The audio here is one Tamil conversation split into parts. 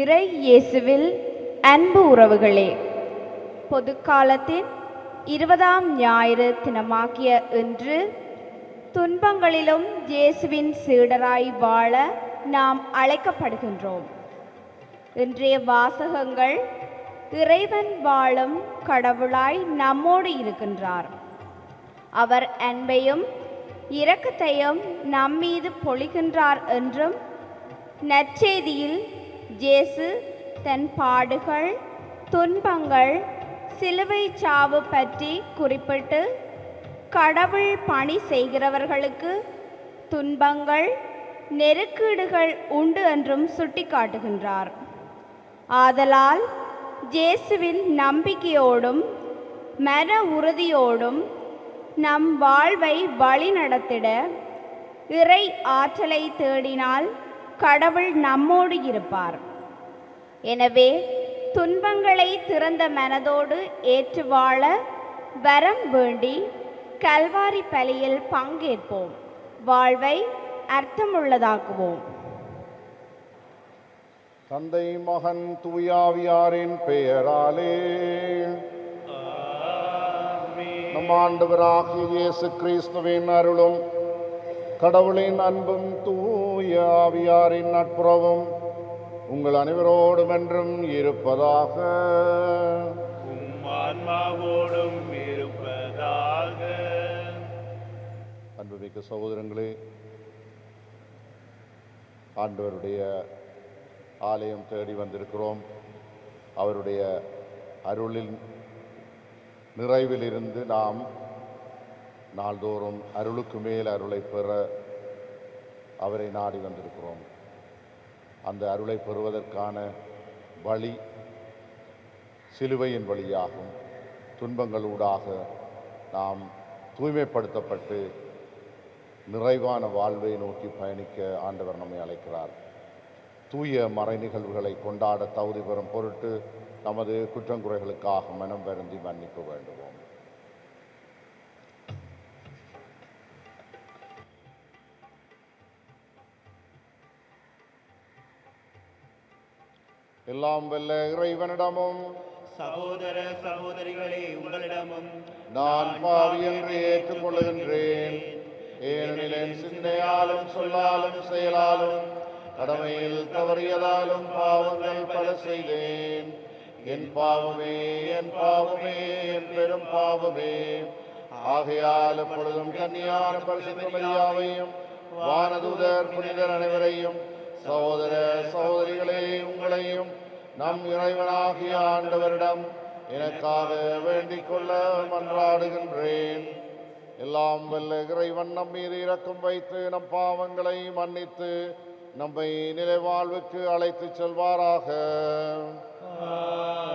இறை இயேசுவில் அன்பு உறவுகளே, பொதுக்காலத்தின் 20ஆம் ஞாயிறு தினமாகிய இன்று துன்பங்களிலும் இயேசுவின் சீடராய் வாழ நாம் அழைக்கப்படுகின்றோம். இன்றைய வாசகங்கள் இறைவன் வாழும் கடவுளாய் நம்மோடு இருக்கின்றார். அவர் அன்பையும் இரக்கத்தையும் நம்மீது பொழிகின்றார் என்றும் நற்செய்தியில் இயேசு தன் பாடுகள், துன்பங்கள், சிலுவை சாவு பற்றி குறிப்பிட்டு கடவுள் பணி செய்கிறவர்களுக்கு துன்பங்கள், நெருக்கீடுகள் உண்டு என்றும் சுட்டிக்காட்டுகின்றார். ஆதலால் இயேசுவின் நம்பிக்கையோடும் மன உறுதியோடும் நம் வாழ்வை வழிநடத்திட இறை ஆற்றலை தேடினால் கடவுள் நம்மோடு இருப்பார். எனவே துன்பங்களை திறந்த மனதோடு ஏற்று வாழ வரம் வேண்டி கல்வாரி பலியில் பங்கேற்போம். வாழ்வை அர்த்தமுள்ளதாக்குவோம். தந்தை, மகன், தூயாவியாரின் பெயராலே நம் ஆண்டவராகிய இயேசு கிறிஸ்துவின் அருளும் கடவுளின் அன்பும் தூய ஆவியாரின் நட்புறவும் உங்கள் அனைவரோடும் என்றும் இருப்பதாக. ஆன்மாவோடும் இருப்பதாக. அன்புமிக்க சகோதரங்களே, ஆண்டவருடைய ஆலயம் தேடி வந்திருக்கிறோம். அவருடைய அருளின் நிறைவிலிருந்து நாம் நாள்தோறும் அருளுக்கு மேல் அருளை பெற அவரை நாடி வந்திருக்கிறோம். அந்த அருளை பெறுவதற்கான வழி சிலுவையின் வழியாகும். துன்பங்களூடாக நாம் தூய்மைப்படுத்தப்பட்டு நிறைவான வாழ்வை நோக்கி பயணிக்க ஆண்டவர் நம்மை அழைக்கிறார். தூய மறை நிகழ்வுகளை கொண்டாட தகுதி பெறும் பொருட்டு நமது குற்றங்குறைகளுக்காக மனம் வருந்தி மன்னிப்பு வேண்டுவோம். எல்லாம் வல்ல இறைவனிடமும் சகோதர சகோதரிகளே, உங்களிடமும் நான் பாவி என்று ஏற்றுக்கொள்கின்றேன். ஏனெனில் என் சிந்தையாலும் சொல்லாலும் செயலாலும் கடமையில் தவறியதாலும் பாவங்கள் பல செய்தேன். என் பாவமே, என் பாவமே, என் பெரும் பாவமே. ஆகையால் எப்பொழுதும் கன்னியான பரிசுத்த மரியாவையும் வானதூதர் புனிதர் அனைவரையும் சகோதர சகோதரிகளே உங்களையும் நம் இறைவனாகிய ஆண்டவரிடம் எனக்காக வேண்டிக் கொள்ள மன்றாடுகின்றேன். எல்லாம் வல்ல இறைவன் நம் மீது இரக்கம் வைத்து நம் பாவங்களை மன்னித்து நம்மை நிலைவாழ்வுக்கு அழைத்து செல்வாராக. Christ.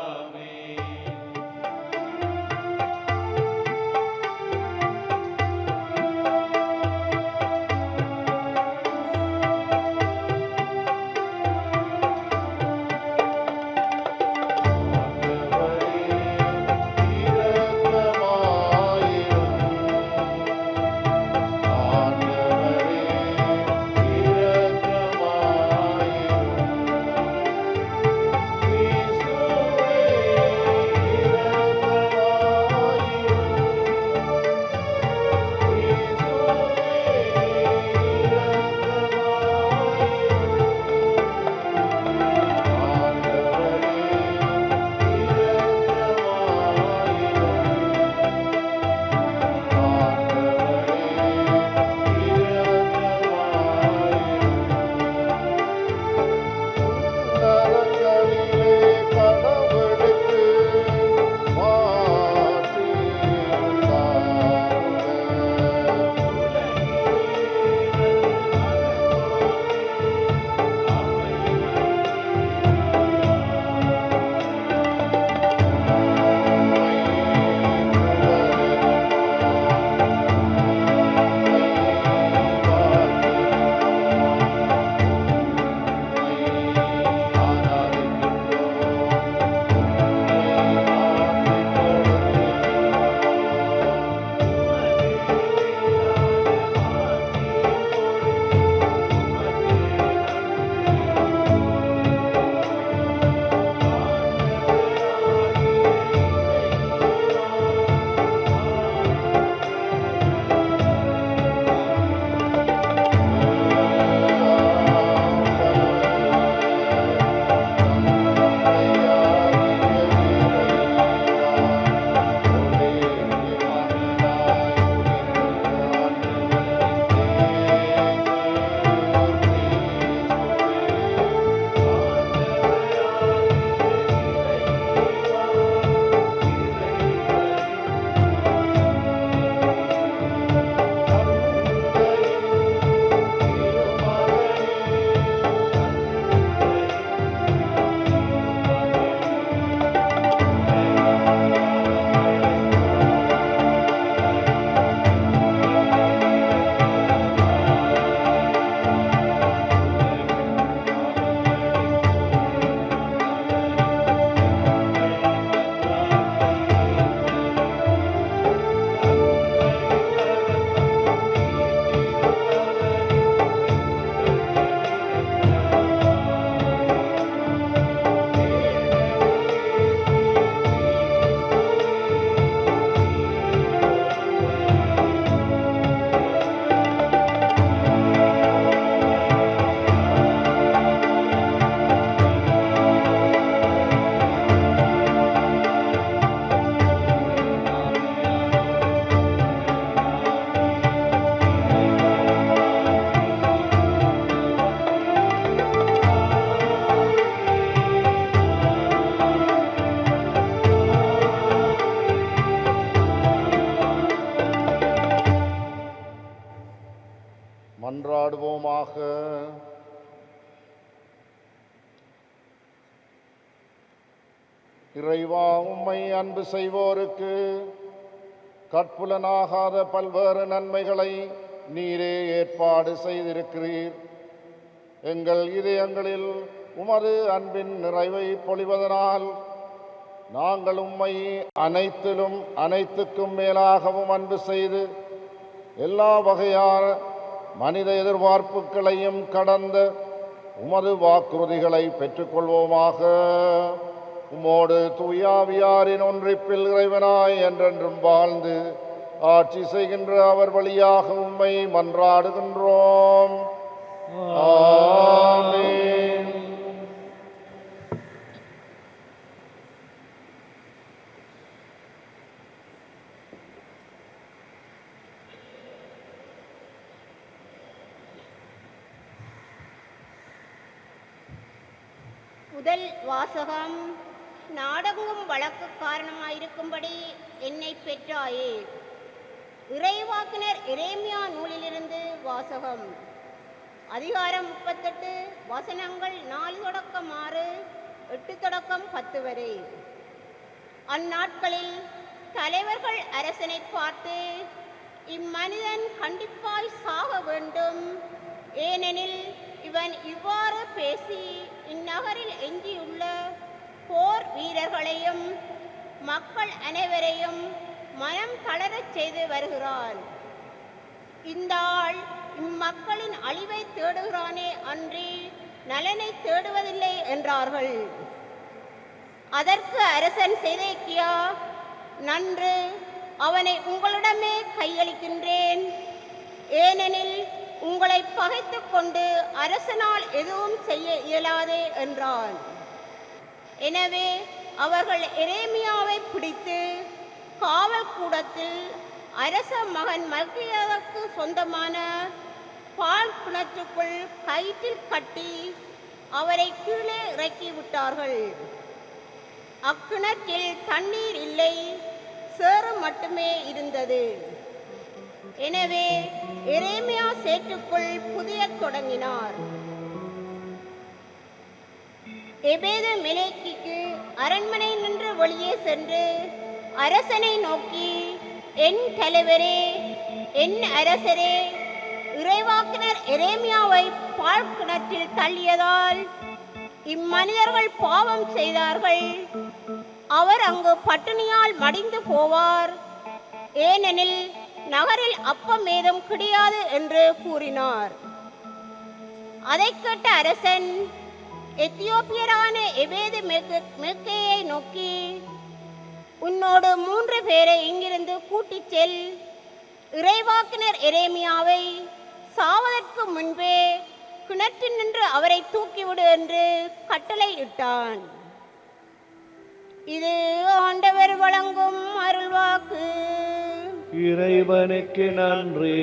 மன்றாடுவோமாக. இறைவா, உம்மை அன்பு செய்வோருக்கு கற்புலனாகாத பல்வேறு நன்மைகளை நீரே ஏற்பாடு செய்திருக்கிறீர். எங்கள் இதயங்களில் உமது அன்பின் நிறைவை பொழிவதனால் நாங்கள் உம்மை அனைத்துக்கும் மேலாகவும் அன்பு செய்து எல்லா வகையான மனித எதிர்பார்ப்புகளையும் கடந்த உமது வாக்குறுதிகளை பெற்றுக்கொள்வோமாக. உமோடு தூயாவியாரின் ஒன்றிப்பில் இறைவனாய் என்றென்றும் வாழ்ந்து ஆட்சி செய்கின்ற அவர் வழியாக உம்மை மன்றாடுகின்றோம். ஆமென். முதல் வாசகம். நாடெங்கும் வழக்கு காரணமாயிருக்கும்படி என்னை பெற்றாயே. இறைவாக்கினர் எரேமியா நூலிலிருந்து வாசகம். அதிகாரம் 38, வசனங்கள் 4 தொடக்கம் 6, 8 தொடக்கம் 10 வரை. அந்நாட்களில் தலைவர்கள் அரசனை பார்த்து, இம்மனிதன் கண்டிப்பாய் சாக வேண்டும், ஏனெனில் இவன் இவ்வாறு பேசி இந்நகரில் எஞ்சியுள்ள போர் வீரர்களையும் மக்கள் அனைவரையும் மனம் தளரச் செய்து வருகிறான். இந்த ஆள் இம்மக்களின் அழிவை தேடுகிறானே அன்றி நலனை தேடுவதில்லை என்றார்கள். அதற்கு அரசன் சேதேக்கியா, நன்று, அவனை உங்களிடமே கையளிக்கின்றேன், ஏனெனில் உங்களை பகைத்து கொண்டு அரசனால் எதுவும் செய்ய இயலாதே என்றான். எனவே அவர்கள் எரேமியாவை பிடித்து காவல் கூடத்தில் அரச மகன் மல்கியாவுக்கு சொந்தமான பால் கிணற்றுக்குள் கயிற்றில் கட்டி அவரை கீழே இறக்கி விட்டார்கள். அக்கிணற்றில் தண்ணீர் இல்லை, சேறு மட்டுமே இருந்தது. எனவே எரேமியா சேற்றுக்குள் புதையத் தொடங்கினார். எபேது மெலேக்கிக்கு அரண்மனை நின்று வெளியே சென்று அரசனை நோக்கி, என் தலைவரே, என் அரசரே, இறைவாக்கினர் எரேமியாவை பால் கிணற்றில் தள்ளியதால் இம்மனிதர்கள் பாவம் செய்தார்கள். அவர் அங்கு பட்டினியால் மடிந்து போவார், ஏனெனில் நகரில் அப்பம் ஏதும் கிடையாது என்று கூறினார். அதை கேட்ட அரசன் எத்தியோப்பியரான எபேது மெல்கியை நோக்கி, உன்னோடு 3 பேரை இங்கிருந்து கூட்டிச் செல், இறைவாக்கினர் எரேமியாவை சாவதற்கு முன்பே கிணற்றில் நின்று அவரை தூக்கிவிடு என்று கட்டளை இட்டான். இது ஆண்டவர் வழங்கும் அருள்வாக்கு. இறைவனுக்கு நன்றி.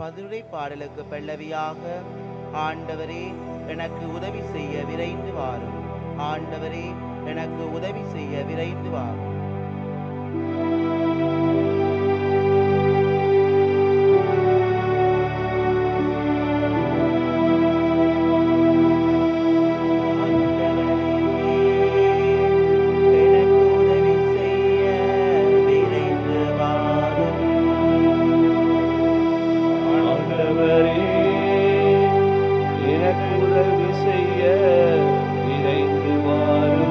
பதிலுரை பாடலுக்கு பல்லவியாக, ஆண்டவரே எனக்கு உதவி செய்ய விரைந்து வாரும், ஆண்டவரே எனக்கு உதவி செய்ய விரைந்து வாரும். விரைந்து வாரும்.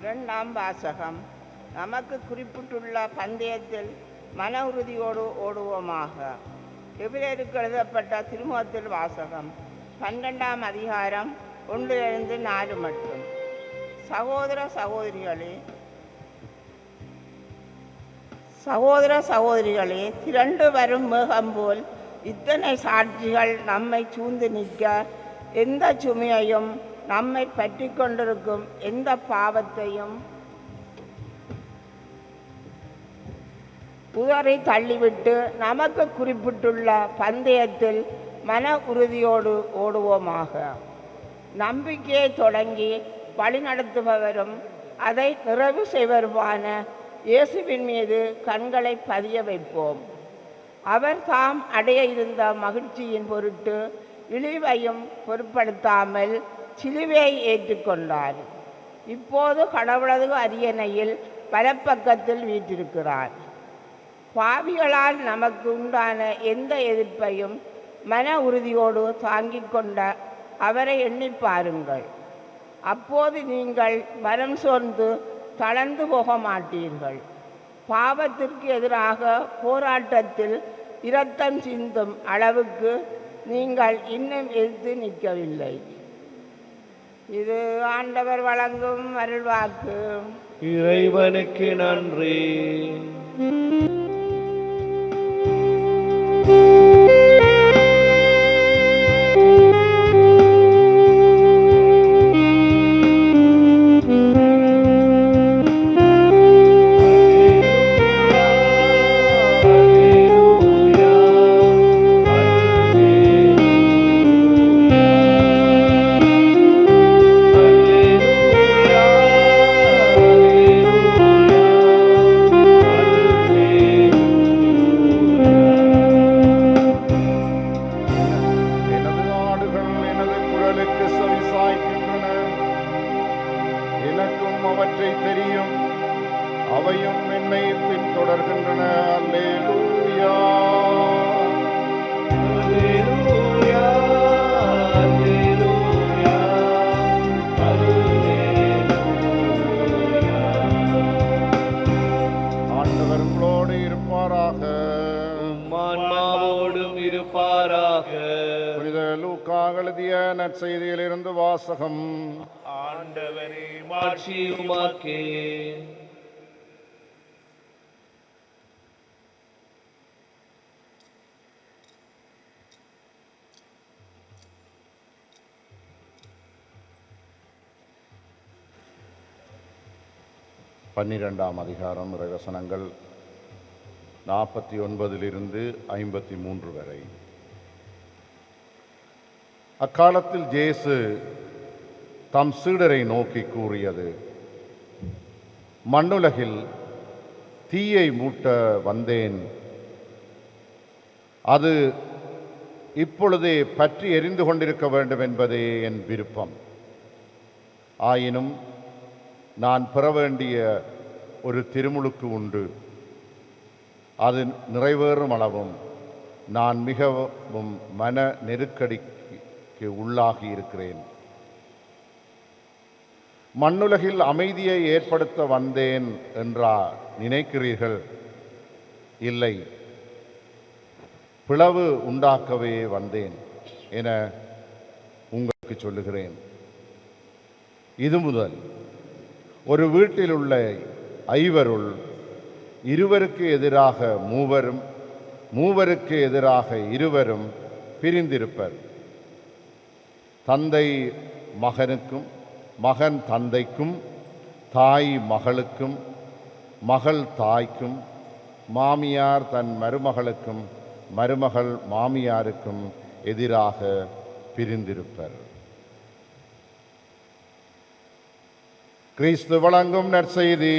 இரண்டாம் வாசகம். நமக்கு குறிப்பிட்டுள்ள பந்தயத்தில் மன உறுதியோடு ஓடுவோமாக. எபிரேயருக்கு எழுதப்பட்ட திருமுகத்தில் வாசகம் 12ஆம் அதிகாரம் 1-4 மட்டும். சகோதர சகோதரிகளே, திரண்டு வரும் மேகம் போல் இத்தனை சாட்சிகள் நம்மை சூழ்ந்து நிற்க, எந்த சுமையையும் நம்மை பற்றி கொண்டிருக்கும் எந்த பாவத்தையும் உதறி தள்ளிவிட்டு நமக்கு குறிப்பிட்டுள்ள பந்தயத்தில் மன உறுதியோடு ஓடுவோமாக. நம்பிக்கையை தொடங்கி வழிநடத்துபவரும் அதை நிறைவு செய்வருமான இயேசுவின் மீது கண்களை பதிய வைப்போம். அவர் தாம் அடைய இருந்த மகிழ்ச்சியின் பொருட்டு இழிவையும் பொருட்படுத்தாமல் சிலுவையை ஏற்றுக்கொண்டார். இப்போது கடவுளது அரியணையில் வலப்பக்கத்தில் வீற்றிருக்கிறார். பாவிகளால் நமக்கு உண்டான எந்த எதிர்ப்பையும் மன உறுதியோடு தாங்கிக் கொண்ட அவரை எண்ணி பாருங்கள். அப்போது நீங்கள் மனம் சோர்ந்து தளர்ந்து போக மாட்டீர்கள். பாவத்திற்கு எதிராக போராட்டத்தில் இரத்தம் சிந்தும் அளவுக்கு நீங்கள் இன்னும் எதிர்த்து நிற்கவில்லை. இது ஆண்டவர் வழங்கும் அருள்வாக்கு. இறைவனுக்கு நன்றி. நற்செய்தியிலிருந்து வாசகம். ஆண்டவரே மாட்சி உமக்கே. பன்னிரெண்டாம் அதிகாரம் இறைவசனங்கள் 49 53 வரை. அக்காலத்தில் இயேசு தம் சீடரை நோக்கி கூறியது: மண்ணுலகில் தீயை மூட்ட வந்தேன், அது இப்பொழுதே பற்றி எரிந்து கொண்டிருக்க வேண்டும் என்பதே என் விருப்பம். ஆயினும் நான் பெற வேண்டிய ஒரு திருமுழுக்கு உண்டு. அது நிறைவேறும் அளவும் நான் மிகவும் மன நெருக்கடிக்கு உள்ளாகி இருக்கிறேன். மண்ணுலகில் அமைதியை ஏற்படுத்த வந்தேன் என்றா நினைக்கிறீர்கள்? இல்லை, பிளவு உண்டாக்கவே வந்தேன் என உங்களுக்கு சொல்லுகிறேன். இது முதல் ஒரு வீட்டில் உள்ள ஐவருள் இருவருக்கு எதிராக மூவரும், மூவருக்கு எதிராக இருவரும் பிரிந்திருப்பர். தந்தை மகனுக்கும், மகன் தந்தைக்கும், தாய் மகளுக்கும், மகள் தாய்க்கும், மாமியார் தன் மருமகளுக்கும், மருமகள் மாமியாருக்கும் எதிராக பிரிந்திருப்பர். கிறிஸ்து வழங்கும் நற்செய்தி.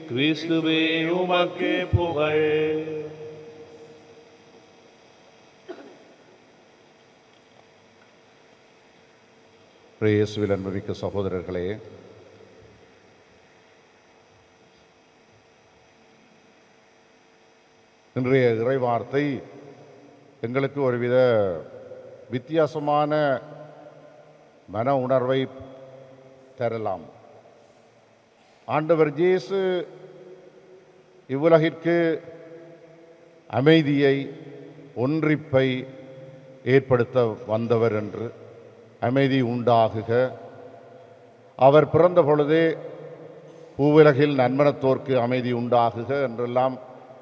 கிறிஸ்துவே உமக்கு புகழ். இயேசுவில் அன்புமிக்க சகோதரர்களே, இன்றைய இறைவார்த்தை எங்களுக்கு ஒருவித வித்தியாசமான மன உணர்வை தரலாம். ஆண்டவர் இயேசு இவ்வுலகிற்கு அமைதியை, ஒன்றிப்பை ஏற்படுத்த வந்தவர் என்று, அமைதி உண்டாகுக, அவர் பிறந்த பொழுதே பூவுலகில் நன்மனத்தோர்க்கு அமைதி உண்டாகுக என்றெல்லாம்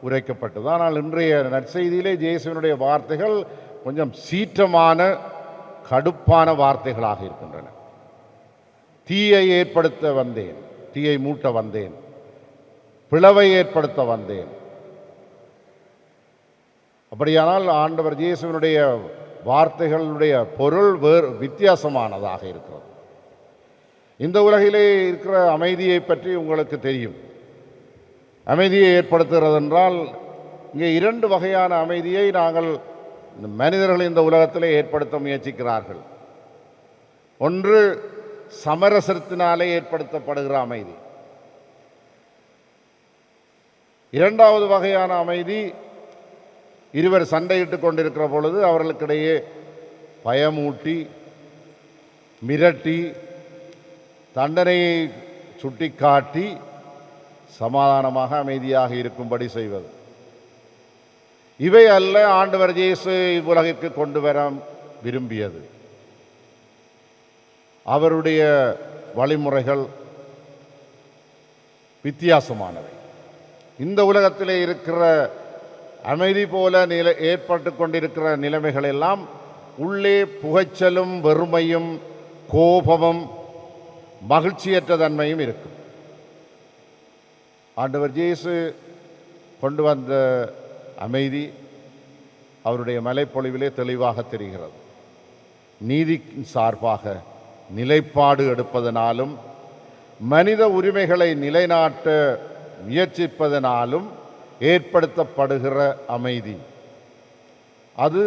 உரைக்கப்பட்டது. ஆனால் இன்றைய நற்செய்தியிலே இயேசுவினுடைய வார்த்தைகள் கொஞ்சம் சீற்றமான, கடுப்பான வார்த்தைகளாக இருக்கின்றன. தீயை ஏற்படுத்த வந்தேன், தீயை மூட்ட வந்தேன், பிளவை ஏற்படுத்த வந்தேன். அப்படியானால் ஆண்டவர் இயேசுவினுடைய வார்த்தைகளுடைய பொருள் வித்தியாசமானதாக இருக்கிறது. இந்த உலகிலே இருக்கிற அமைதியை பற்றி உங்களுக்கு தெரியும். அமைதியை ஏற்படுத்துகிறது என்றால் இங்கே இரண்டு வகையான அமைதியை நாங்கள் மனிதர்கள் இந்த உலகத்திலே ஏற்படுத்த முயற்சிக்கிறார்கள். ஒன்று சமரசத்தினாலே ஏற்படுத்தப்படுகிற அமைதி. இரண்டாவது வகையான அமைதி இருவர் சண்டையிட்டுக் கொண்டிருக்கிற பொழுது அவர்களுக்கிடையே பயமூட்டி, மிரட்டி, தண்டனையை சுட்டிக்காட்டி சமாதானமாக அமைதியாக இருக்கும்படி செய்வது. இவை அல்ல ஆண்டவர் இயேசு இவ்வுலகிற்கு கொண்டு வர விரும்பியது. அவருடைய வழிமுறைகள் வித்தியாசமானவை. இந்த உலகத்திலே இருக்கிற அமைதி போல ஏற்பட்டு கொண்டிருக்கிற நிலைமைகள் எல்லாம் உள்ளே புகைச்சலும், வெறுமையும், கோபமும், மகிழ்ச்சியற்ற தன்மையும் இருக்கும். ஆண்டவர் இயேசு கொண்டு வந்த அமைதி அவருடைய மலைப்பொழிவிலே தெளிவாக தெரிகிறது. நீதியின் சார்பாக நிலைப்பாடு எடுப்பதனாலும், மனித உரிமைகளை நிலைநாட்ட முயற்சிப்பதனாலும் ஏற்படுத்தப்படுகிற அமைதி அது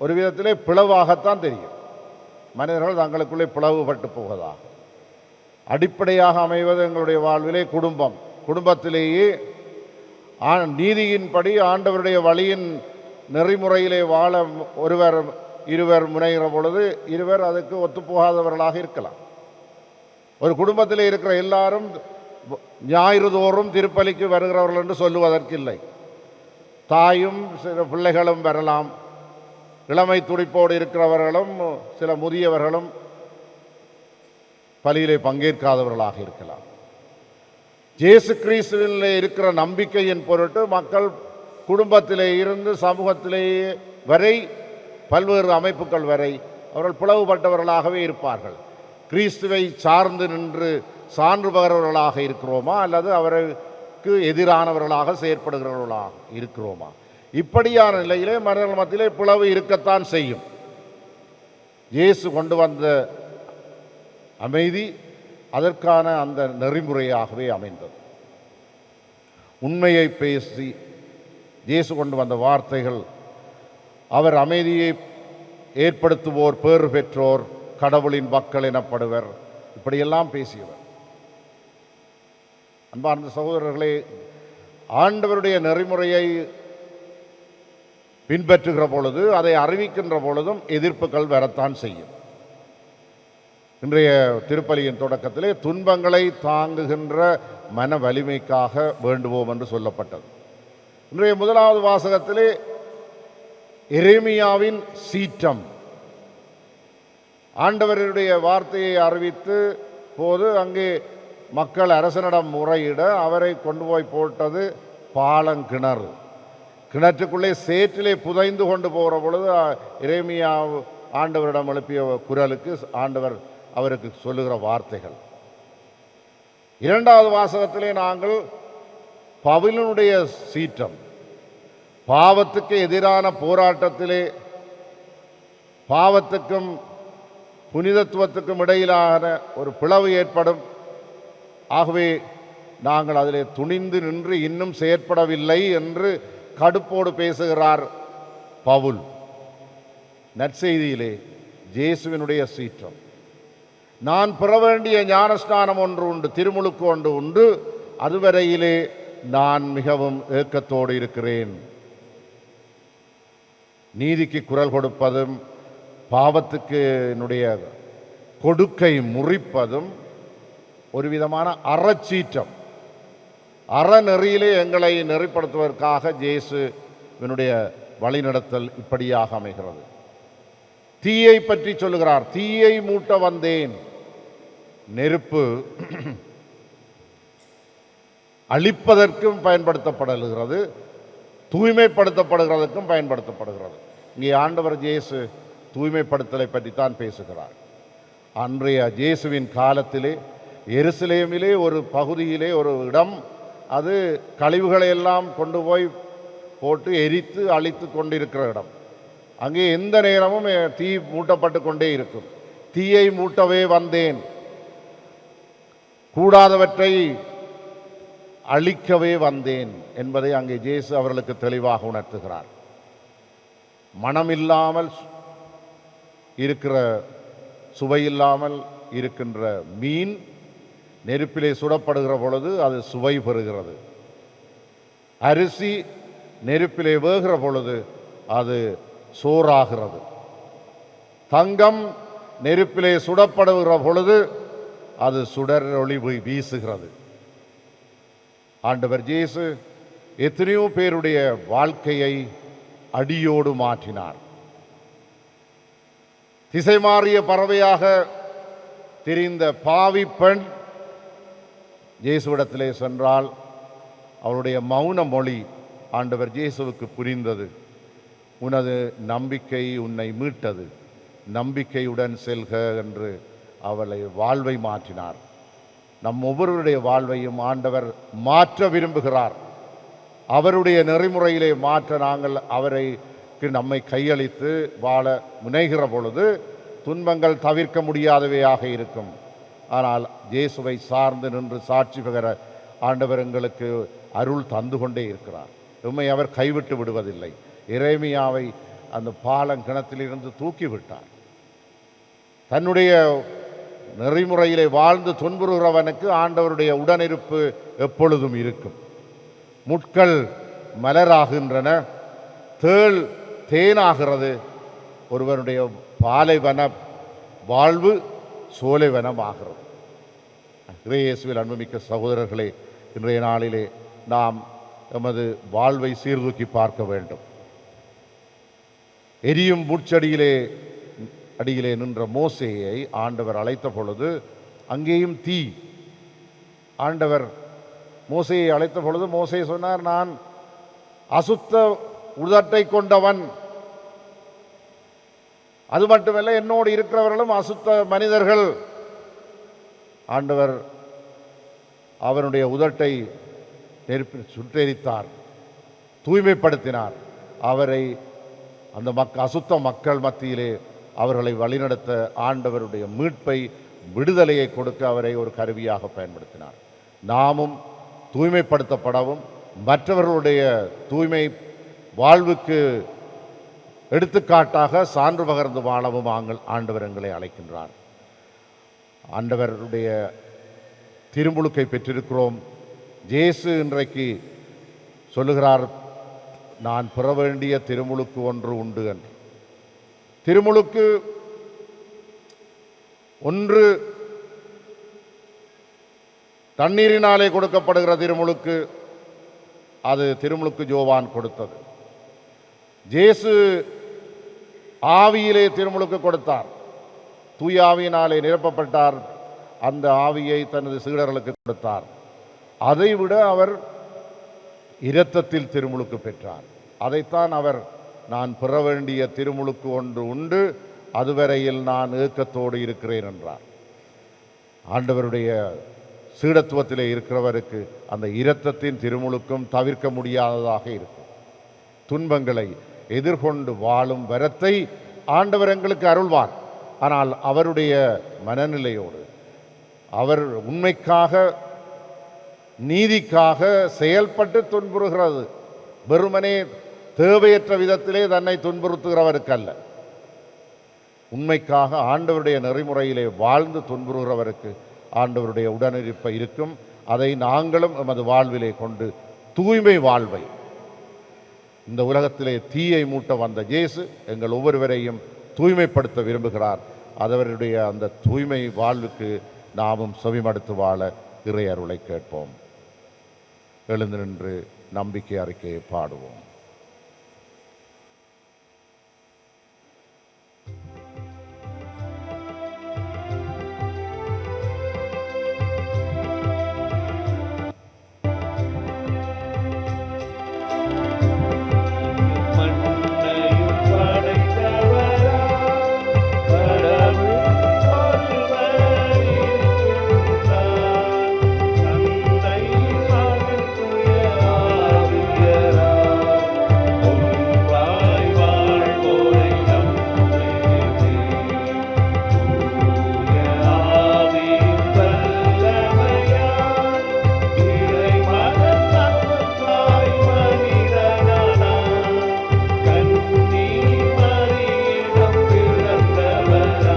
ஒரு விதத்திலே பிளவாகத்தான் தெரியும். மனிதர்கள் தங்களுக்குள்ளே பிளவுபட்டு போவதாக. அடிப்படையாக அமைவது எங்களுடைய வாழ்விலே குடும்பம். குடும்பத்திலேயே நீதியின்படி ஆண்டவருடைய வழியின் நெறிமுறையிலே வாழ ஒருவர் இருவர் முனைகிற பொழுது இருவர் அதுக்கு ஒத்துப்போகாதவர்களாக இருக்கலாம். ஒரு குடும்பத்தில் இருக்கிற எல்லாரும் ஞாயிறு தோறும் திருப்பலிக்கு வருகிறவர்கள் என்று சொல்லுவதற்கில்லை. தாயும் சில பிள்ளைகளும் வரலாம், இளமை துடிப்போடு இருக்கிறவர்களும் சில முதியவர்களும் பலியிலே பங்கேற்காதவர்களாக இருக்கலாம். இயேசு கிறிஸ்துவிலே இருக்கிற நம்பிக்கையின் பொருட்டு மக்கள் குடும்பத்திலே இருந்து சமூகத்திலேயே வரை, பல்வேறு அமைப்புகள் வரை அவர்கள் பிளவுபட்டவர்களாகவே இருப்பார்கள். கிறிஸ்துவை சார்ந்து நின்று சான்று பகர்வர்களாக இருக்கிறோமா அல்லது அவருக்கு எதிரானவர்களாக செயற்படுகிறவர்களாக இருக்கிறோமா? இப்படியான நிலையிலே மனிதர்கள் மத்தியிலே பிளவு இருக்கத்தான் செய்யும். இயேசு கொண்டு வந்த அமைதி அதற்கான அந்த நெறிமுறையாகவே அமைந்தது. உண்மையை பேசி இயேசு கொண்டு வந்த வார்த்தைகள், அவர் அமைதியை ஏற்படுத்துவோர் பேறு பெற்றோர், கடவுளின் மக்கள் எனப்படுவர், இப்படியெல்லாம் பேசியவர். அன்பார்ந்த சகோதரர்களே, ஆண்டவருடைய நெறிமுறையை பின்பற்றுகிற பொழுது, அதை அறிவிக்கின்ற பொழுதும் எதிர்ப்புகள் வரத்தான் செய்யும். இன்றைய திருப்பலியின் தொடக்கத்திலே துன்பங்களை தாங்குகின்ற மன வலிமைக்காக வேண்டுவோம் என்று சொல்லப்பட்டது. இன்றைய முதலாவது வாசகத்திலே எரேமியாவின் சீற்றம், ஆண்டவருடைய வார்த்தையை அறிவித்து போது அங்கே மக்கள் அரசனிடம் முறையிட அவரை கொண்டு போய் போட்டது பாலங்கிணறு. கிணற்றுக்குள்ளே சேற்றிலே புதைந்து கொண்டு போகிற பொழுது எரேமியா ஆண்டவரிடம் எழுப்பிய குரலுக்கு ஆண்டவர் அவருக்கு சொல்லுகிற வார்த்தைகள். இரண்டாவது வாசகத்திலே நாங்கள் பவுலினுடைய சீற்றம், பாவத்துக்கு எதிரான போராட்டத்திலே பாவத்துக்கும் புனிதத்துவத்துக்கும் இடையிலான ஒரு பிளவு ஏற்படும். ஆகவே நாங்கள் அதிலே துணிந்து நின்று இன்னும் செயற்படவில்லை என்று கடுப்போடு பேசுகிறார் பவுல். நற்செய்தியிலே இயேசுவினுடைய சீற்றம், நான் பெற வேண்டிய ஞானஸ்நானம் ஒன்று உண்டு, திருமுழுக்கு ஒன்று உண்டு, அதுவரையிலே நான் மிகவும் ஏக்கத்தோடு இருக்கிறேன். நீதிக்கு குரல் கொடுப்பதும் பாவத்துக்கு என்னுடைய கொடுக்கை முறிப்பதும் ஒரு விதமான அறச்சீற்றம், அறநெறியிலே எங்களை நெறிப்படுத்துவதற்காக இயேசுவினுடைய வழிநடத்தல் இப்படியாக அமைகிறது. தீயை பற்றி சொல்லுகிறார். தீயை மூட்ட வந்தேன். நெருப்பு அழிப்பதற்கும் பயன்படுத்தப்படுகிறது, தூய்மைப்படுத்தப்படுகிறதற்கும் பயன்படுத்தப்படுகிறது. இங்கே ஆண்டவர் இயேசு தூய்மைப்படுத்தலை பற்றித்தான் பேசுகிறார். அன்றைய இயேசுவின் காலத்திலே எருசலேமிலே ஒரு பகுதியிலே ஒரு இடம், அது கழிவுகளை எல்லாம் கொண்டு போய் போட்டு எரித்து அழித்து கொண்டிருக்கிற இடம். அங்கே எந்த நேரமும் தீ மூட்டப்பட்டு கொண்டே இருக்கும். தீயை மூட்டவே வந்தேன், கூடாதவற்றை அழிக்கவே வந்தேன் என்பதை அங்கே இயேசு அவர்களுக்கு தெளிவாக உணர்த்துகிறார். மனமில்லாமல் இருக்கிற, சுவையில்லாமல் இருக்கின்ற மீன் நெருப்பிலே சுடப்படுகிற பொழுது அது சுவை பெறுகிறது. அரிசி நெருப்பிலே வேகிற பொழுது அது சோறாகிறது. தங்கம் நெருப்பிலே சுடப்படுகிற பொழுது அது சுடர் ஒளி வீசுகிறது. ஆண்டவர் இயேசு எத்தனையோ பேருடைய வாழ்க்கையை அடியோடு மாற்றினார். திசை மாறிய பறவையாக தெரிந்த பாவி பெண் இயேசுவிடத்திலே சென்றால் அவருடைய மௌன மொழி ஆண்டவர் இயேசுவுக்கு புரிந்தது. உனது நம்பிக்கை உன்னை மீட்டது, நம்பிக்கையுடன் செல்க என்று அவளை வாழ்வை மாற்றினார். நம் ஒவ்வொருவருடைய வாழ்வையும் ஆண்டவர் மாற்ற விரும்புகிறார். அவருடைய நெறிமுறையிலே மாற்ற நாங்கள் அவரைக்கு நம்மை கையளித்து வாழ முனைகிற பொழுது துன்பங்கள் தவிர்க்க முடியாதவையாக இருக்கும். ஆனால் இயேசுவை சார்ந்து நின்று சாட்சி பகர ஆண்டவர் எங்களுக்கு அருள் தந்து கொண்டே இருக்கிறார். உண்மை அவர் கைவிட்டு விடுவதில்லை. எரேமியாவை அந்த பாலங்கிணத்திலிருந்து தூக்கிவிட்டார். தன்னுடைய நெறிமுறையிலே வாழ்ந்து துன்புறுகிறவனுக்கு ஆண்டவருடைய உடனிருப்பு எப்பொழுதும் இருக்கும். முட்கள் மலராகின்றன, தேள் தேனாகிறது. ஒருவனுடைய பாலைவன வாழ்வு சோலைவனம் ஆகிறது. இயேசுவில் அன்புமிக்க சகோதரர்களே, இன்றைய நாளிலே நாம் எமது வாழ்வை சீர்தூக்கி பார்க்க வேண்டும். எரியும் முட்செடியிலே அடியிலே நின்ற மோசேயை ஆண்டவர் அழைத்த பொழுது அங்கேயும் தீ. ஆண்டவர் மோசேயை அழைத்த பொழுது மோசே சொன்னார், நான் அசுத்த உதட்டை கொண்டவன், அது மட்டுமல்ல என்னோடு இருக்கிறவர்களும் அசுத்த மனிதர்கள். ஆண்டவர் அவனுடைய உதட்டை நெருப்பில் சுட்டெரித்தார், தூய்மைப்படுத்தினார். அவரை அந்த அசுத்த மக்கள் மத்தியிலே அவர்களை வழிநடத்த ஆண்டவருடைய மீட்பை, விடுதலையை கொடுக்க அவரை ஒரு கருவியாக பயன்படுத்தினார். நாமும் தூய்மைப்படுத்தப்படவும் மற்றவர்களுடைய தூய்மை வாழ்வுக்கு எடுத்துக்காட்டாக சான்று பகர்ந்து வாழவும் ஆண்டவர் எங்களை அழைக்கின்றார். ஆண்டவருடைய திருமுழுக்கை பெற்றிருக்கிறோம். இயேசு இன்றைக்கு சொல்லுகிறார், நான் பெற வேண்டிய திருமுழுக்கு ஒன்று உண்டு என்று. திருமுழுக்கு ஒன்று தண்ணீரினாலே கொடுக்கப்படுகிற திருமுழுக்கு, அது திருமுழுக்கு யோவான் கொடுத்தது. இயேசு ஆவியிலே திருமுழுக்கு கொடுத்தார், தூய ஆவியினாலே நிரப்பப்பட்டார். அந்த ஆவியை தனது சீடர்களுக்கு கொடுத்தார். அதைவிட அவர் இரத்தத்தில் திருமுழுக்கு பெற்றார். அதைத்தான் அவர் நான் பெற வேண்டிய திருமுழுக்கு ஒன்று உண்டு, அதுவரையில் நான் ஏக்கத்தோடு இருக்கிறேன் என்றார். ஆண்டவருடைய சீடத்துவத்திலே இருக்கிறவருக்கு அந்த இரத்தத்தின் திருமுழுக்கும் தவிர்க்க முடியாததாக இருக்கும். துன்பங்களை எதிர்கொண்டு வாழும் வரத்தை ஆண்டவர் எங்களுக்கு அருள்வார். ஆனால் அவருடைய மனநிலையோடு, அவர் உண்மைக்காக நீதிக்காக செயல்பட்டு துன்புறுகிறது. வெறுமனே தேவையற்ற விதத்திலே தன்னை துன்புறுத்துகிறவருக்கல்ல, உண்மைக்காக ஆண்டவருடைய நெறிமுறையிலே வாழ்ந்து துன்புறுகிறவருக்கு ஆண்டவருடைய உடனிருப்பை இருக்கும். அதை நாங்களும் எமது வாழ்விலே கொண்டு தூய்மை வாழ்வை, இந்த உலகத்திலே தீயை மூட்ட வந்த இயேசு எங்கள் ஒவ்வொருவரையும் தூய்மைப்படுத்த விரும்புகிறார். அவருடைய அந்த தூய்மை வாழ்வுக்கு நாமும் செவிமடுத்து வாழ இறை அருளை கேட்போம். எழுந்து நின்று நம்பிக்கை அறிக்கையை பாடுவோம். மண்ணையும் படைத்தவரா, கடவுள் ஒருவர் இருக்கின்றார். தந்தை, மகன், தூய ஆவியாரார். ஒன்றாய் வாழ்வோரை நம்புகிறேன். தூய ஆவியின் வல்லமையால் இறைமகன் நமக்காய் மனிதனானார். கன்னி மரியிடம் பிறந்தவராய்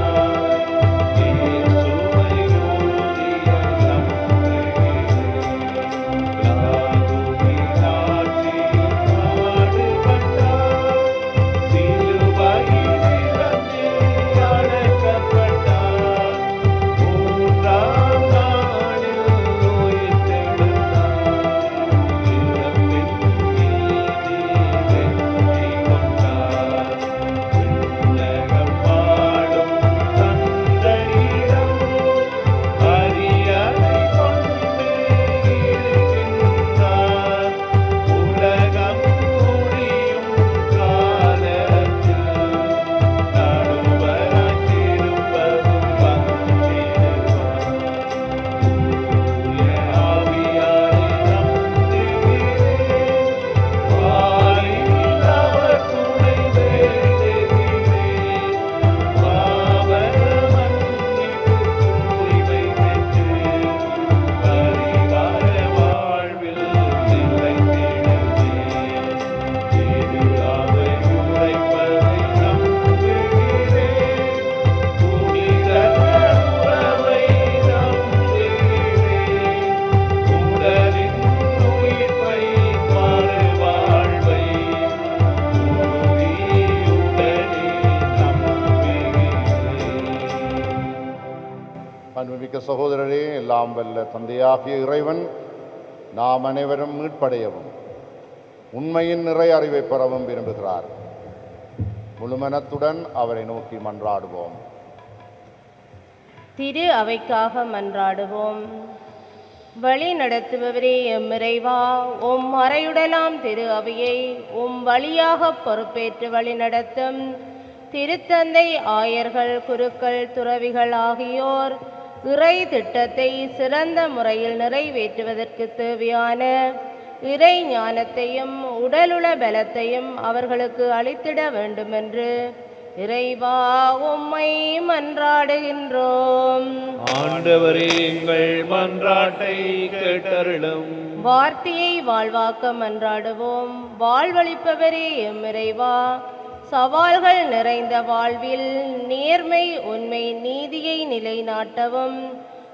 இயேசுவை உறுதியாய் நம்புகிறேன். பிலாத்துவின் ஆட்சியில் பாடுபட்டார். சிலுவையில் இறந்து அடக்கப்பட்டார். மூன்றாம் நாளில் உயிர்த்தெழுந்தார். இறப்பின் மீது வெற்றி கொண்டார். விண்ணகம் வாழும் தந்தையிடம் அரியணை கொண்டு இருக்கின்றார். உலகம் முடியும் காலத்தில் நடுவராய் திரும்பவும் வந்திடுவார். தூய ஆவியாரை நம்புகிறேன். வாரில் அவர் துணை வேண்டுகிறேன். பாவ மன்னிப்பு, தூய்மை பெற்று பரிகார வாழ்வில் நிலைத்திடுவேன். திரு அவை உரைப்பதை நம்புகிறேன். புனிதர் உறவை நம்புகிறேன். உடலின் உயிர்ப்பை மறுவாழ்வை உறுதியுடனே நம்புகிறேன். அன்புமிக்க சகோதரரே, எல்லாம் வல்ல தந்தையாகிய இறைவன் நாம் அனைவரும் மீட்படையவும் உண்மையின் நிறை அறிவை பெறவும் விரும்புகிறார். முழுமனத்துடன் அவரை நோக்கி மன்றாடுவோம். திரு அவைக்காக மன்றாடுவோம். வழி நடத்துபவரே எம் இறைவா, உம் மறையுடலாம் திரு அவையை உம் வழியாக பொறுப்பேற்று வழி நடத்தும் திருத்தந்தை, ஆயர்கள், குருக்கள், துறவிகள் ஆகியோர் இறை திட்டத்தை சிறந்த முறையில் நிறைவேற்றுவதற்கு தேவையான இறை ஞானத்தையும் உடலுள பலத்தையும் அவர்களுக்கு அளித்திட வேண்டுமென்று இறைவா உம்மை மன்றாடுகின்றோம். ஆண்டவரே, எங்கள் மன்றாட்டை கேட்டருளும். வார்த்தையை வாழ்வாக்க மன்றாடுவோம். வாழ்வளிப்பவரே எம் இறைவா, சவால்கள் நிறைந்த வாழ்வில் நேர்மை, உண்மை, நீதியை நிலைநாட்டவும்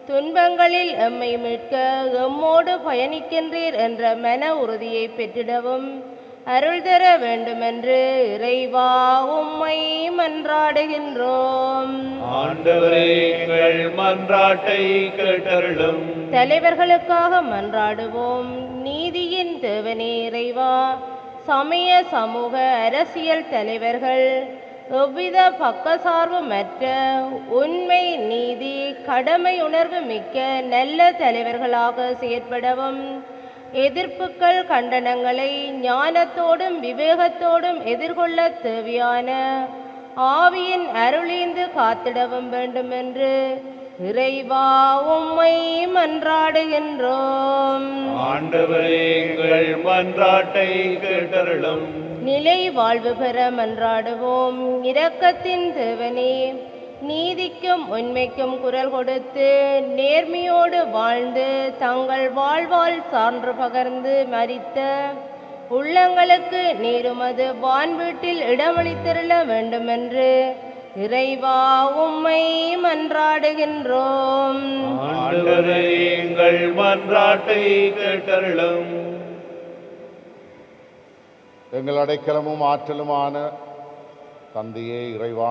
துன்பங்களில் எம்மை மீட்க எம்மோடு பயணிக்கின்றீர் என்ற மன உறுதியை பெற்றிடவும் அருள் தர வேண்டுமென்று இறைவா உம்மை மன்றாடுகின்றோம். ஆண்டவரே, எங்கள் மன்றாட்டை கேட்டருளும். தலைவர்களுக்காக மன்றாடுவோம். நீதியின் தேவனே இறைவா, சமய, சமூக, அரசியல் தலைவர்கள் எவ்வித பக்கசார்புமற்ற உண்மை, நீதி, கடமை உணர்வு மிக்க நல்ல தலைவர்களாக செயற்படவும் எதிர்ப்புகள், கண்டனங்களை ஞானத்தோடும் விவேகத்தோடும் எதிர்கொள்ள தேவையான ஆவியின் அருளீந்து காத்திடவும் வேண்டுமென்று இறைவா உம்மை மன்றாடுகின்றோம். ஆண்டவரே, எங்கள் மன்றாட்டை கேட்டருளும். நிலை வாழ்வு பெற மன்றாடுவோம். இரக்கத்தின் தேவனே, நீதிக்கும் உண்மைக்கும் குரல் கொடுத்து நேர்மையோடு வாழ்ந்து தங்கள் வாழ்வால் சான்று பகர்ந்து மரித்த உள்ளங்களுக்கு நீருமது வான்வீட்டில் இடமளித்திருள வேண்டுமென்று இறைவா உம்மை மன்றாடுகின்றோம். ஆண்டவரே, எங்கள் மன்றாட்டை கேட்டருளும். எங்கள் அடைக்கலமும் ஆற்றலுமான தந்தையே இறைவா,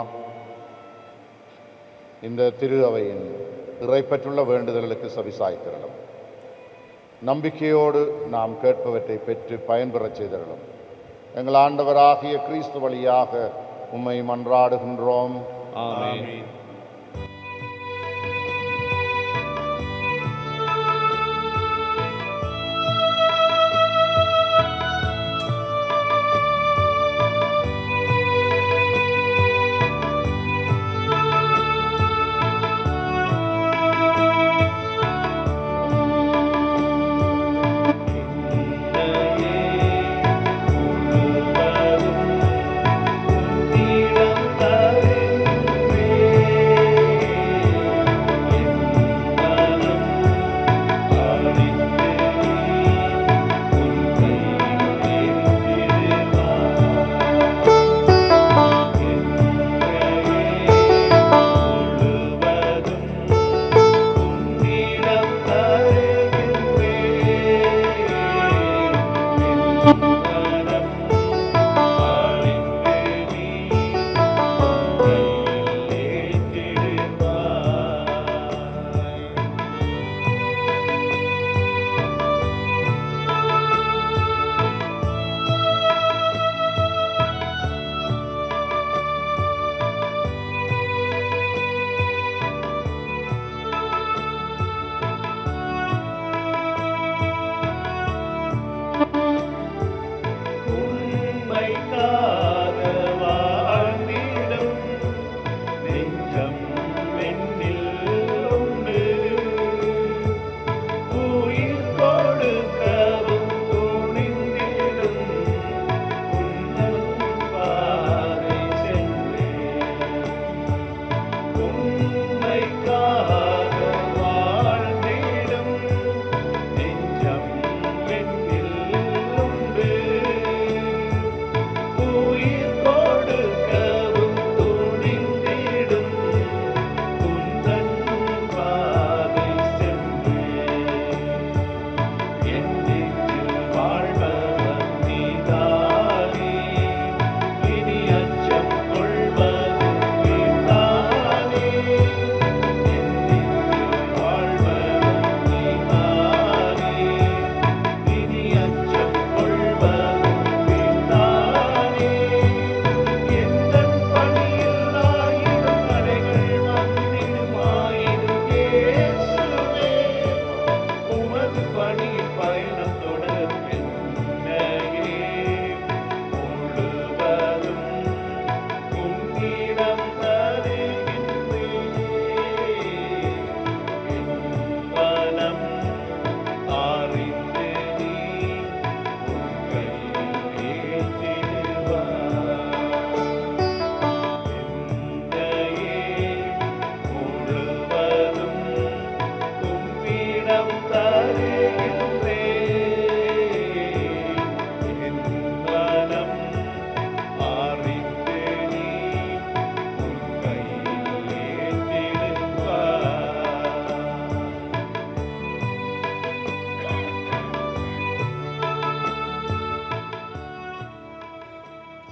இந்த திரு அவையின் இறைப்பற்றுள்ள வேண்டுதல்களுக்கு செவிசாய்த்திரளும். நம்பிக்கையோடு நாம் கேட்பவற்றை பெற்று பயன்பெறச் செய்திடலும். எங்கள் ஆண்டவராகிய கிறிஸ்து வழியாக உம்மை மன்றாடுகின்றோம். ஆமென்.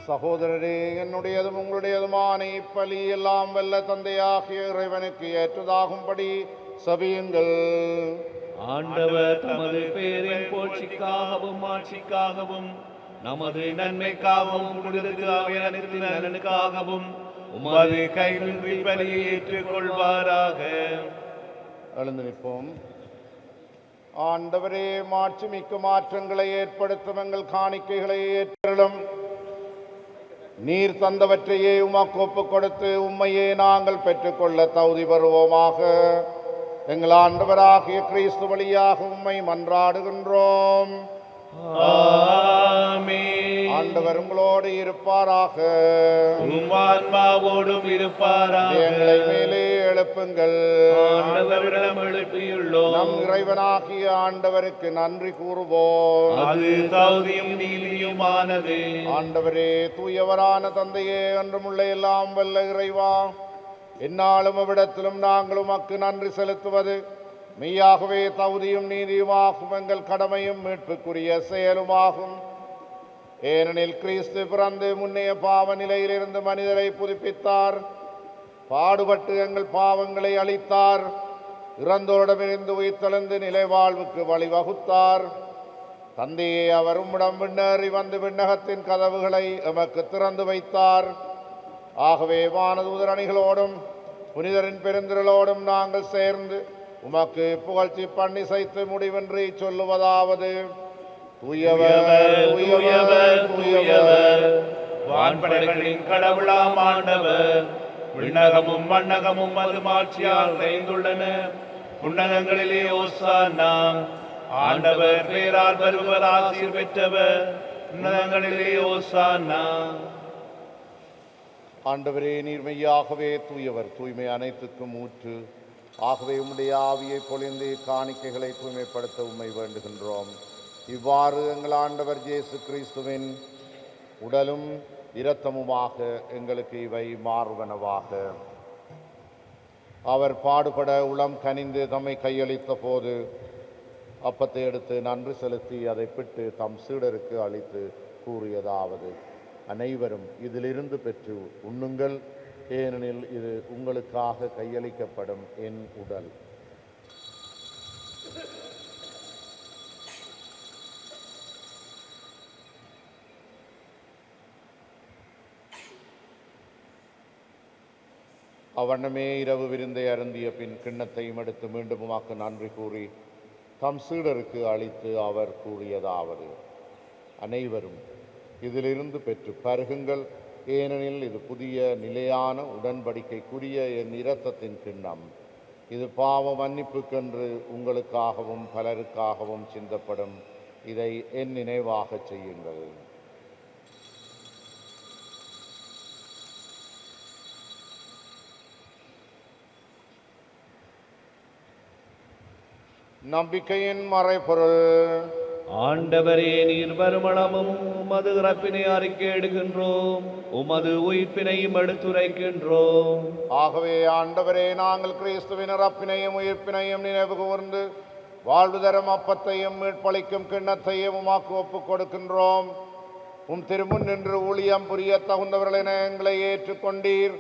சகோதரரே, என்னுடையதும் உங்களுடையதுமான இப்பலி எல்லாம் வல்ல தந்தையாகிய இறைவனுக்கு ஏற்றதாகும்படி சபியுங்கள். ஆண்டவர் தமது பேரின் போட்சிக்காகவும் ஆட்சிக்காகவும் நமது நன்மைக்காகவும் அனைத்து நலனுக்காகவும் உமது கைவின்றி பலியை ஏற்றுக்கொள்வாராக. எழுந்து நிற்போம். ஆண்டவரே, மாட்சிமிக்க மாற்றங்களை ஏற்படுத்தும் எங்கள் காணிக்கைகளை ஏற்றலும். நீர் தந்தவற்றையே உமக்கு ஒப்புக் கொடுத்து உம்மையே நாங்கள் பெற்றுக்கொள்ள தகுதி பெறுவோமாக. எங்கள் ஆண்டவராகிய கிறிஸ்து வழியாக உம்மை மன்றாடுகின்றோம். ஆமென். ஆண்டவர் உங்களோடு இருப்பாராக. உம் ஆன்மாவோடும் இருப்பாராக. எங்களை மேலே எழுப்புங்கள். ஆண்டவரிடம் எழுப்பியுள்ளோம். நம் இறைவனாகிய ஆண்டவருக்கு நன்றி கூறுவோம். அது தகுதியும் நீதியுமானது. ஆண்டவரே, தூயவரான தந்தையே, என்றுமுள்ள எல்லாம் வல்ல இறைவா, எந்நாளும் அவ்விடத்திலும் நாங்கள் உமக்கு நன்றி செலுத்துவது மெய்யாகவே தகுதியும் நீதியுமாகும், எங்கள் கடமையும் மீட்புக்குரிய செயலுமாகும். ஏனெனில் கிறிஸ்து பிறந்து முன்னைய பாவ நிலையிலிருந்து மனிதரை புதுப்பித்தார், பாடுபட்டு எங்கள் பாவங்களை அளித்தார், இறந்தோரிடமிருந்து உயிர்த்தெழுந்து நிலை வாழ்வுக்கு வழிவகுத்தார். தந்தையே, அவர் உம்மிடம் விண்ணேறி வந்து விண்ணகத்தின் கதவுகளை எமக்கு திறந்து வைத்தார். ஆகவே வானதூதர் அணிகளோடும் புனிதரின் பெருந்திரளோடும் நாங்கள் சேர்ந்து உமக்கு புகழ்ச்சி பண்ணி சைத்து முடிவின்றி சொல்லுவதாவது: தூயவர், தூயவர், தூயவர், வான்படைகளின் கடவுளாம் ஆண்டவர், விண்ணகமும் மண்ணகமும் அது மாட்சியால் நிறைந்துள்ளன. உன்னதங்களிலே ஓசானா. ஆண்டவர் பேரால் வருவர் ஆசீர் பெற்றவர். உன்னதங்களிலே ஓசானா. ஆண்டவரே, நீர் மெய்யாகவே தூயவர், தூய்மை அனைத்துக்கும் ஊற்று. ஆகவே உம்முடைய ஆவியை பொழிந்து காணிக்கைகளை தூய்மைப்படுத்த உம்மை வேண்டுகின்றோம். இவ்வாறு எங்கள் ஆண்டவர் இயேசு கிறிஸ்துவின் உடலும் இரத்தமுமாக எங்களுக்கு இவை மாறுவனவாக. அவர் பாடுபட உளம் கனிந்து தம்மை கையளித்த போது அப்பத்தை எடுத்து நன்றி செலுத்தி அதை பிட்டு தம் சீடருக்கு அளித்து கூறியதாவது: அனைவரும் இதிலிருந்து பெற்று உண்ணுங்கள், ஏனெனில் இது உங்களுக்காக கையளிக்கப்படும் என் உடல். அவ்வண்ணமே இரவு விருந்தை அருந்திய பின் கிண்ணத்தையும் எடுத்து மீண்டும் உமக்கு நன்றி கூறி தம் சீடருக்கு அளித்து அவர் கூறியதாவது: அனைவரும் இதிலிருந்து பெற்று பருகுங்கள், ஏனெனில் இது புதிய நிலையான உடன்படிக்கைக்குரிய என் இரத்தத்தின் கிண்ணம். இது பாவ மன்னிப்புக்கென்று உங்களுக்காகவும் பலருக்காகவும் சிந்தப்படும். இதை என் நினைவாக செய்யுங்கள். நம்பிக்கையின் மறைபொருள். ஆண்டவரே, நீர் வருமளவும் உமது இறப்பினை அறிக்கையிடுகின்றோம், உமது உயிர்ப்பினையும் எடுத்துரைக்கின்றோம். ஆகவே ஆண்டவரே, நாங்கள் கிறிஸ்துவின் இறப்பினையும் உயிர்ப்பினையும் நினைவு கூர்ந்து வாழ்வு தரும் அப்பத்தையும் மீட்பளிக்கும் கிண்ணத்தையும் உமாக்கு ஒப்புக் கொடுக்கின்றோம். உம் திருமுன் நின்று ஊழியம் புரிய தகுந்தவர்கள் என எங்களை ஏற்றுக்கொண்டீர்.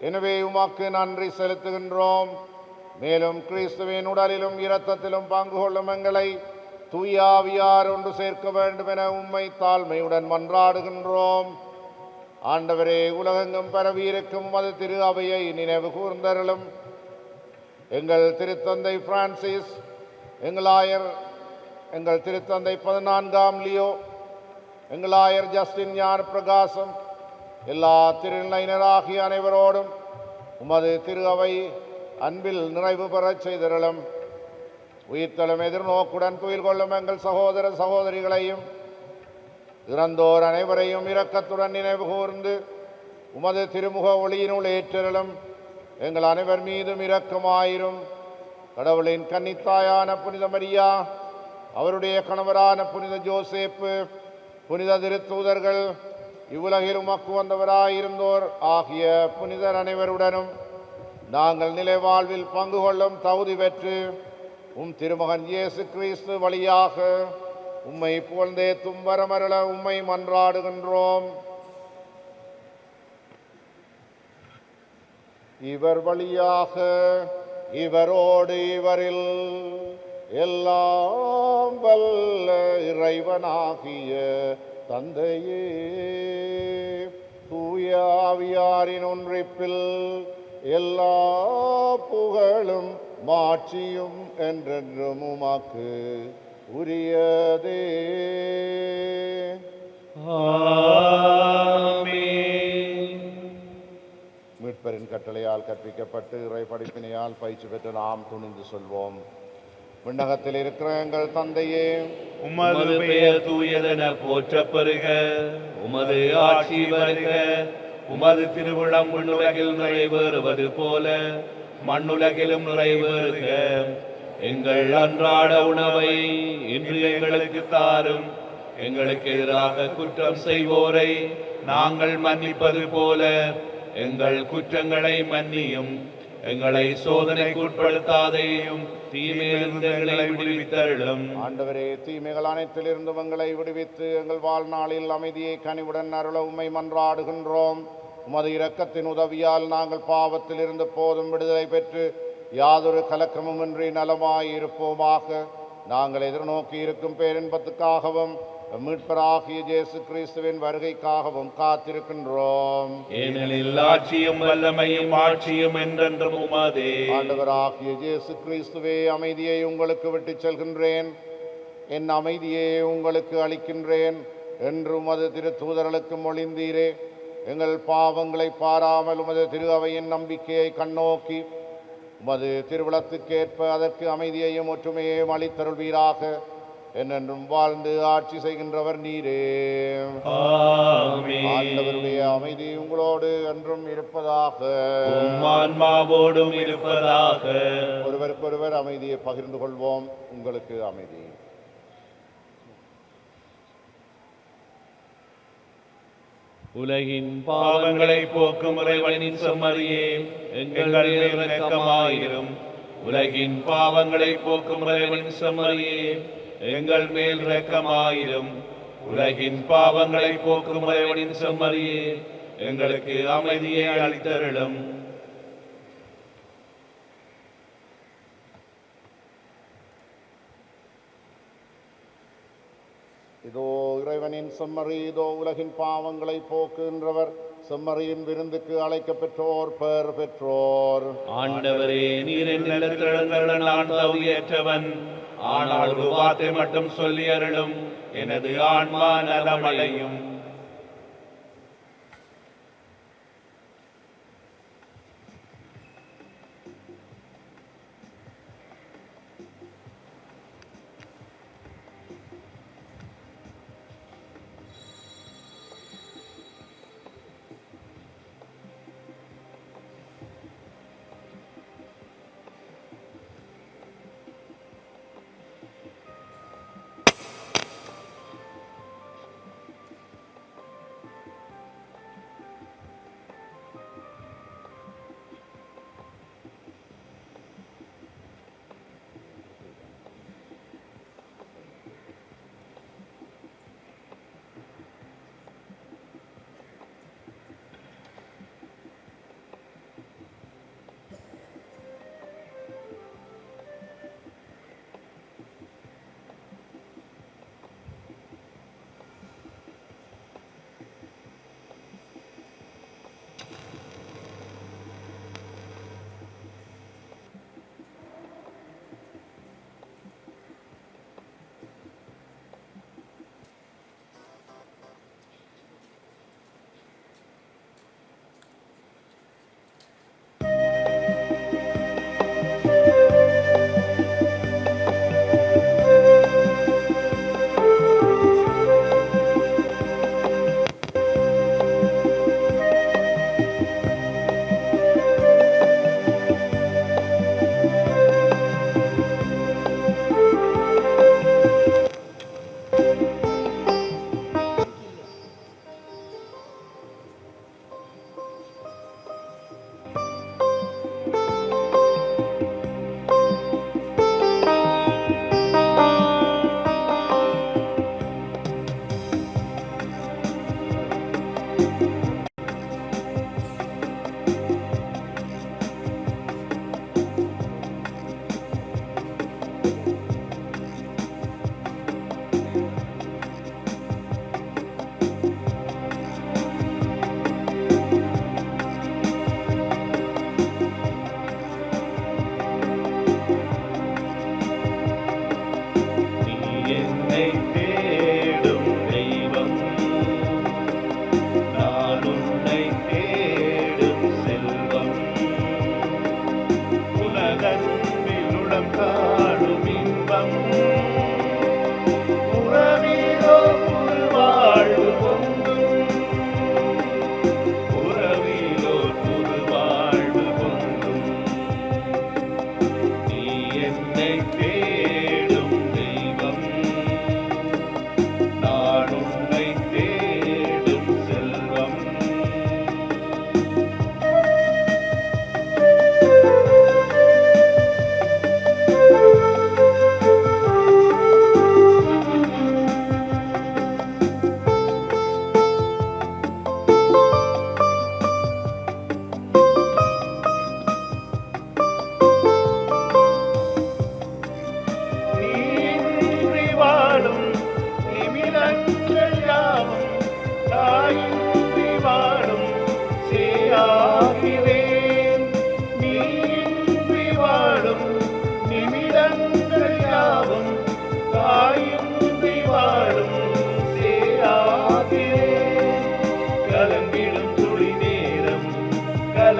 எனவே உமாக்கு நன்றி செலுத்துகின்றோம். மேலும் கிறிஸ்துவின் உடலிலும் இரத்தத்திலும் பங்கு கொள்ளும் எங்களை தூய ஆவியார் ஒன்று சேர்க்க வேண்டும் என உம்மை தாழ்மையுடன் மன்றாடுகின்றோம். ஆண்டவரே, உலகெங்கும் பரவியிருக்கும் உமது திரு அவையை நினைவு கூர்ந்தருளும். எங்கள் திருத்தந்தை பிரான்சிஸ், எங்கள் திருத்தந்தை 14ஆம் லியோ, எங்கள் ஆயர் ஜஸ்டின் ஞான பிரகாசம், எல்லா திருநிலையினராகிய அனைவரோடும் உமது திரு அவை அன்பில் நிறைவு பெறச் செய்தருளும். உயிர்த்தலும் எதிர்நோக்குடன் துயில் கொள்ளும் எங்கள் சகோதர சகோதரிகளையும் இறந்தோர் அனைவரையும் இரக்கத்துடன் நினைவு கூர்ந்து உமது திருமுக ஒளியினுள் ஏற்றருளும். எங்கள் அனைவர் மீதும் இரக்கமாயிரும். கடவுளின் கன்னித்தாயான புனித மரியா, அவருடைய கணவரான புனித ஜோசேப்பு, புனித திருத்தூதர்கள், இவ்வுலகில் உமக்கு வந்தவராயிருந்தோர் ஆகிய புனிதர் அனைவருடனும் நாங்கள் நிலை வாழ்வில் பங்கு கொள்ளும் தகுதி பெற்று உம் திருமகன் இயேசு கிறிஸ்து வழியாக உம்மை புகழ்ந்தேத்தும் வரமருள உம்மை மன்றாடுகின்றோம். இவர் வழியாக இவரோடு இவரில் எல்லாம் வல்ல இறைவனாகிய தந்தையே, தூய ஆவியாரின் ஒன்றிப்பில் எல்லா புகழும் மாட்சியும் என்றென்றும் உமக்கு உரியதே. மீட்பரின் கட்டளையால் கற்பிக்கப்பட்டு இறை படிப்பினையால் பயிற்சி பெற்று நாம் துணிந்து சொல்வோம்: விண்ணகத்தில் இருக்கிற எங்கள் தந்தையே, உமது பெயர் தூயதென போற்றப் பெறுக. உமது ஆட்சி வருக. உமது திருவிழம் விண்ணுலகில் நிறைவேறுவது போல மண்ணுலகிலும் நிறைவேறுக. எங்கள் அன்றாட உணவை இன்று எங்களுக்கு தாரும். எங்களுக்கு எதிராக குற்றம் செய்வோரை நாங்கள் மன்னிப்பது போல எங்கள் குற்றங்களை மன்னியும். எங்களை சோதனைக்கு உட்படுத்தாதேயும், தீமையிலிருந்து எங்களை விடுவித்தருளும். ஆண்டவரே, தீமைகள் அனைத்திலிருந்து எங்களை விடுவித்து எங்கள் வாழ்நாளில் அமைதியை கனிவுடன் அருள உம்மை மன்றாடுகின்றோம். உமது இரக்கத்தின் உதவியால் நாங்கள் பாவத்தில் இருந்து போதும் விடுதலை பெற்று யாதொரு கலக்கமுமின்றி நலமாய் இருப்போமாக. நாங்கள் எதிர்நோக்கி இருக்கும் பேரின்பத்துக்காகவும் மீட்பராகிய இயேசு கிறிஸ்துவின் வருகைக்காகவும் காத்திருக்கின்றோம். ஏனெனில் ஆட்சியும் வல்லமையும் ஆட்சியும் என்றென்றும் உமதே. ஆண்டவராகிய இயேசு கிறிஸ்துவே, அமைதியை உங்களுக்கு விட்டுச் செல்கின்றேன், என் அமைதியை உங்களுக்கு அளிக்கின்றேன் என்று உமது திரு தூதர்களுக்கு மொழிந்தீரே. எங்கள் பாவங்களை பாராமல் உமது திரு அவையின் நம்பிக்கையை கண்ணோக்கி உமது திருவிழத்துக்கேற்ப அதற்கு அமைதியையும் ஒற்றுமையையும் அளித்தருள்வீராக. என்னென்றும் வாழ்ந்து ஆட்சி செய்கின்றவர் நீரே. ஆமென். ஆண்டவருடைய அமைதி உங்களோடு என்றும் இருப்பதாக. உம் ஆன்மாவோடும் இருப்பதாக. ஒருவருக்கொருவர் அமைதியை பகிர்ந்து கொள்வோம். உங்களுக்கு அமைதி. உலகின் பாவங்களை போக்கும் இறைவனின் செம்மறியே, எங்கள் மேல் இரக்கமாயிரும். உலகின் பாவங்களை போக்கும் இறைவனின் செம்மறியே, எங்கள் மேல் இரக்கமாயிரும். உலகின் பாவங்களை போக்கும் இறைவனின் செம்மறியே, எங்களுக்கு அமைதியை அளித்தருளும். இதோ இறைவனின் செம்மறி, இதோ உலகின் பாவங்களை போக்குகின்றவர். செம்மறியின் விருந்துக்கு அழைக்க பெற்றோர் பெயர் பெற்றோர். ஆண்டவரே, நீர் என் நிலத்திழந்தருள நான் தகுதியற்றவன். ஆனால் ஒரு வார்த்தை மட்டும் சொல்லி அருளும், எனது ஆன்மா நலமடையும்.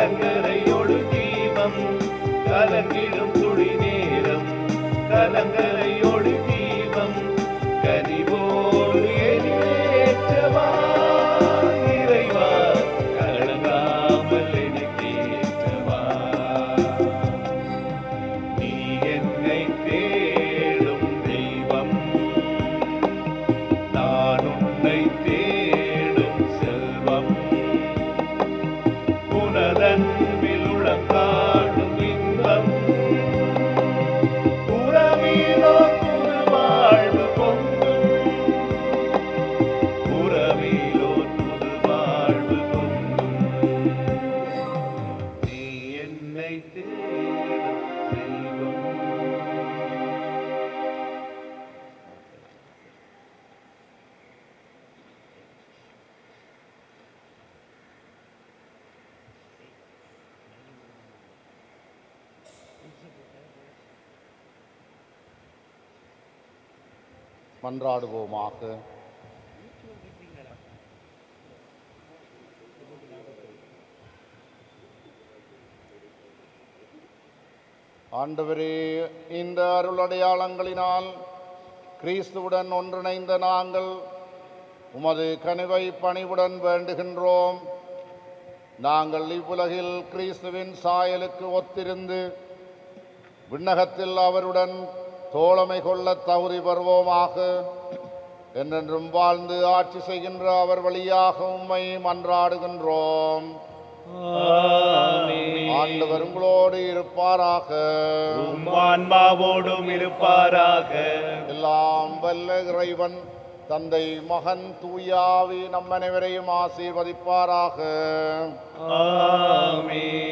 கலங்கரையோடு தீபம் கலங்கிடும் துளி நேரம் கலங்கரையோடு தீபம் கனிவோடு எதிரேற்றவா இறைவா கலங்காமல் எனக்கேற்றவா நீ என்னை தேடும் தெய்வம் நான் உன்னை தேடும் செல்வம் உனதன்பில் உளக்காடும் இன்பம் உறவிலோ புது வாழ்வு பொங்கும் உறவிலோ புது வாழ்வு பொங்கும் நீ என்னை தேடும் தெய்வம். மன்றாடுவோமாக. ஆண்டவரே, இந்த அருளடையாளங்களினால் கிறிஸ்துவுடன் ஒன்றிணைந்த நாங்கள் உமது கனிவை பணிவுடன் வேண்டுகின்றோம். நாங்கள் இவ்வுலகில் கிறிஸ்துவின் சாயலுக்கு ஒத்திருந்து விண்ணகத்தில் அவருடன் தோழமை கொள்ள தகுதி பெறுவோமாக. என்றென்றும் வாழ்ந்து ஆட்சி செய்கின்ற அவர் வழியாக உம்மை மன்றாடுகின்றோம். ஆண்டவர் உங்களோடு இருப்பாராக. உம் ஆன்மாவோடும் இருப்பாராக. எல்லாம் வல்ல இறைவன் தந்தை மகன் தூயாவி நம் அனைவரையும் ஆசீர்வதிப்பாராக. ஆமென்.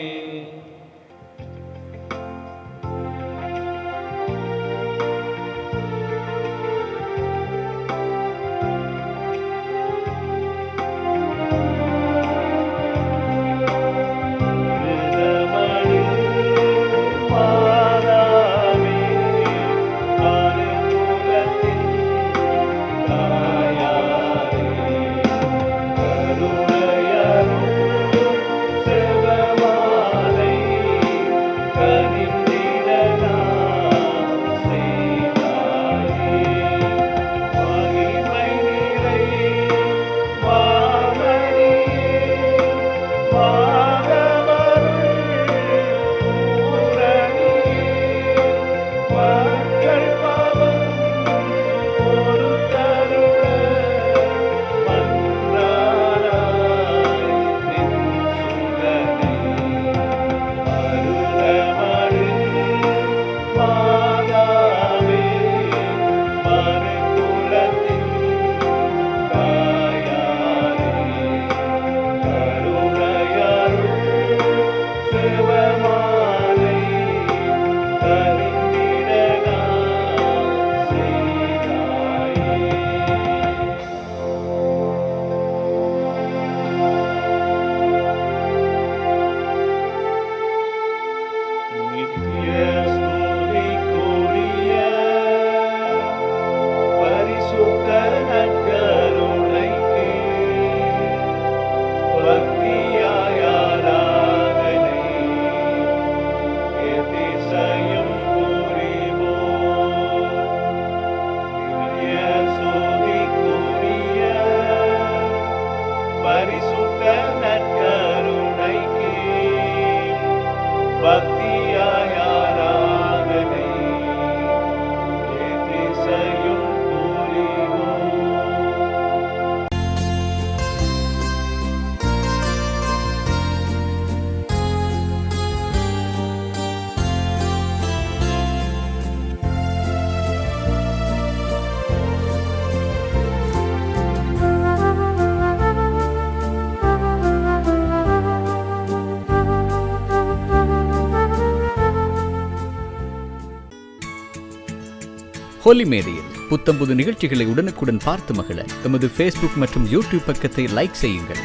ஹோலி மேடையில் புத்தம்புது நிகழ்ச்சிகளை உடனுக்குடன் பார்த்து மகிழ எமது ஃபேஸ்புக் மற்றும் யூடியூப் பக்கத்தை லைக் செய்யுங்கள்.